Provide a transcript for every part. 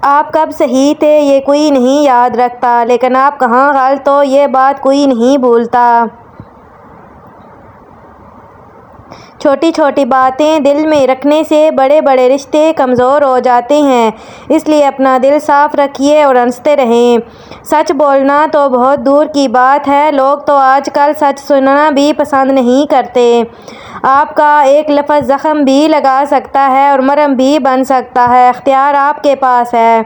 آپ کب صحیح تھے یہ کوئی نہیں یاد رکھتا، لیکن آپ کہاں غلط ہو یہ بات کوئی نہیں بھولتا۔ چھوٹی چھوٹی باتیں دل میں رکھنے سے بڑے بڑے رشتے کمزور ہو جاتے ہیں، اس لیے اپنا دل صاف رکھیے اور ہنستے رہیں۔ سچ بولنا تو بہت دور کی بات ہے، لوگ تو آج کل سچ سننا بھی پسند نہیں کرتے۔ آپ کا ایک لفظ زخم بھی لگا سکتا ہے اور مرہم بھی بن سکتا ہے، اختیار آپ کے پاس ہے۔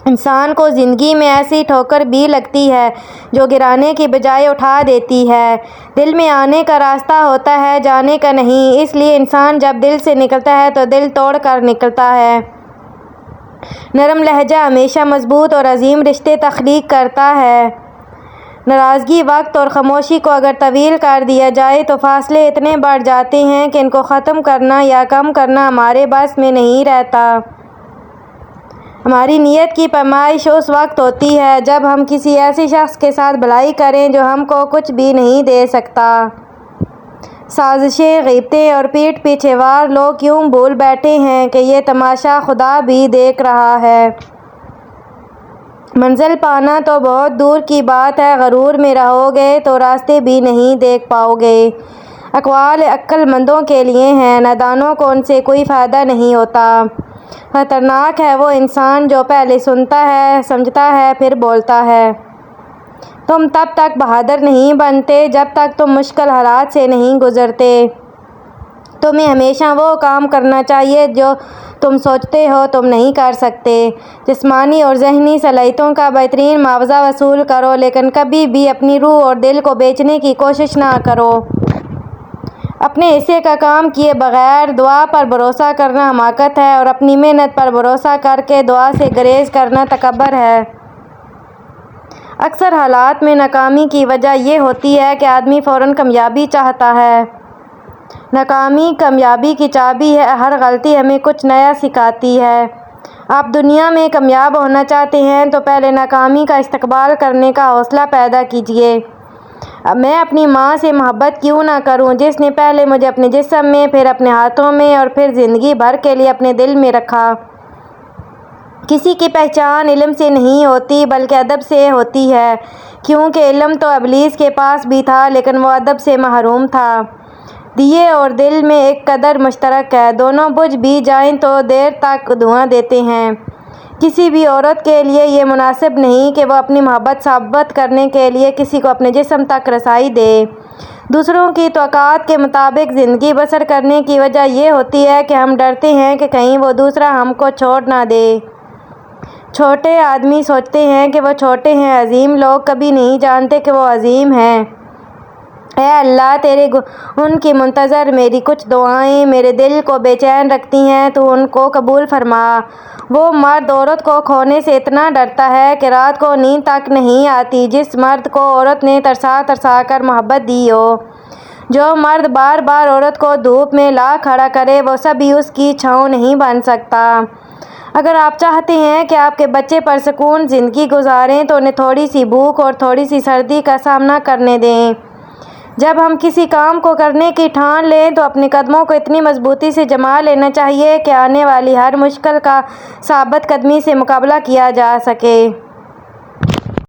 انسان کو زندگی میں ایسی ٹھوکر بھی لگتی ہے جو گرانے کی بجائے اٹھا دیتی ہے۔ دل میں آنے کا راستہ ہوتا ہے، جانے کا نہیں، اس لیے انسان جب دل سے نکلتا ہے تو دل توڑ کر نکلتا ہے۔ نرم لہجہ ہمیشہ مضبوط اور عظیم رشتے تخلیق کرتا ہے۔ ناراضگی وقت اور خاموشی کو اگر طویل کر دیا جائے تو فاصلے اتنے بڑھ جاتے ہیں کہ ان کو ختم کرنا یا کم کرنا ہمارے بس میں نہیں رہتا۔ ہماری نیت کی پیمائش اس وقت ہوتی ہے جب ہم کسی ایسے شخص کے ساتھ بھلائی کریں جو ہم کو کچھ بھی نہیں دے سکتا۔ سازشیں، غیبتیں اور پیٹھ پیچھے وار لوگ یوں بھول بیٹھے ہیں کہ یہ تماشا خدا بھی دیکھ رہا ہے۔ منزل پانا تو بہت دور کی بات ہے، غرور میں رہو گے تو راستے بھی نہیں دیکھ پاؤ گے۔ اقوال عقل مندوں کے لیے ہیں، نادانوں کو ان سے کوئی فائدہ نہیں ہوتا۔ خطرناک ہے وہ انسان جو پہلے سنتا ہے، سمجھتا ہے، پھر بولتا ہے۔ تم تب تک بہادر نہیں بنتے جب تک تم مشکل حالات سے نہیں گزرتے۔ تمہیں ہمیشہ وہ کام کرنا چاہیے جو تم سوچتے ہو تم نہیں کر سکتے۔ جسمانی اور ذہنی صلاحیتوں کا بہترین معاوضہ وصول کرو، لیکن کبھی بھی اپنی روح اور دل کو بیچنے کی کوشش نہ کرو۔ اپنے حصے کا کام کیے بغیر دعا پر بھروسہ کرنا حماقت ہے اور اپنی محنت پر بھروسہ کر کے دعا سے گریز کرنا تکبر ہے۔ اکثر حالات میں ناکامی کی وجہ یہ ہوتی ہے کہ آدمی فوراً کامیابی چاہتا ہے۔ ناکامی کامیابی کی چابی ہے، ہر غلطی ہمیں کچھ نیا سکھاتی ہے۔ آپ دنیا میں کامیاب ہونا چاہتے ہیں تو پہلے ناکامی کا استقبال کرنے کا حوصلہ پیدا کیجیے۔ میں اپنی ماں سے محبت کیوں نہ کروں جس نے پہلے مجھے اپنے جسم میں، پھر اپنے ہاتھوں میں اور پھر زندگی بھر کے لیے اپنے دل میں رکھا۔ کسی کی پہچان علم سے نہیں ہوتی بلکہ ادب سے ہوتی ہے، کیونکہ علم تو ابلیس کے پاس بھی تھا لیکن وہ ادب سے محروم تھا۔ دیے اور دل میں ایک قدر مشترک ہے، دونوں بجھ بھی جائیں تو دیر تک دھواں دیتے ہیں۔ کسی بھی عورت کے لیے یہ مناسب نہیں کہ وہ اپنی محبت ثابت کرنے کے لیے کسی کو اپنے جسم تک رسائی دے۔ دوسروں کی توقعات کے مطابق زندگی بسر کرنے کی وجہ یہ ہوتی ہے کہ ہم ڈرتے ہیں کہ کہیں وہ دوسرا ہم کو چھوڑ نہ دے۔ چھوٹے آدمی سوچتے ہیں کہ وہ چھوٹے ہیں، عظیم لوگ کبھی نہیں جانتے کہ وہ عظیم ہیں۔ اے اللہ، تیرے ان کی منتظر میری کچھ دعائیں میرے دل کو بے چین رکھتی ہیں، تو ان کو قبول فرما۔ وہ مرد عورت کو کھونے سے اتنا ڈرتا ہے کہ رات کو نیند تک نہیں آتی جس مرد کو عورت نے ترسا ترسا کر محبت دی ہو۔ جو مرد بار بار عورت کو دھوپ میں لا کھڑا کرے وہ کبھی اس کی چھاؤں نہیں بن سکتا۔ اگر آپ چاہتے ہیں کہ آپ کے بچے پرسکون زندگی گزاریں تو انہیں تھوڑی سی بھوک اور تھوڑی سی سردی کا سامنا کرنے دیں۔ جب ہم کسی کام کو کرنے کی ٹھان لیں تو اپنے قدموں کو اتنی مضبوطی سے جما لینا چاہیے کہ آنے والی ہر مشکل کا ثابت قدمی سے مقابلہ کیا جا سکے۔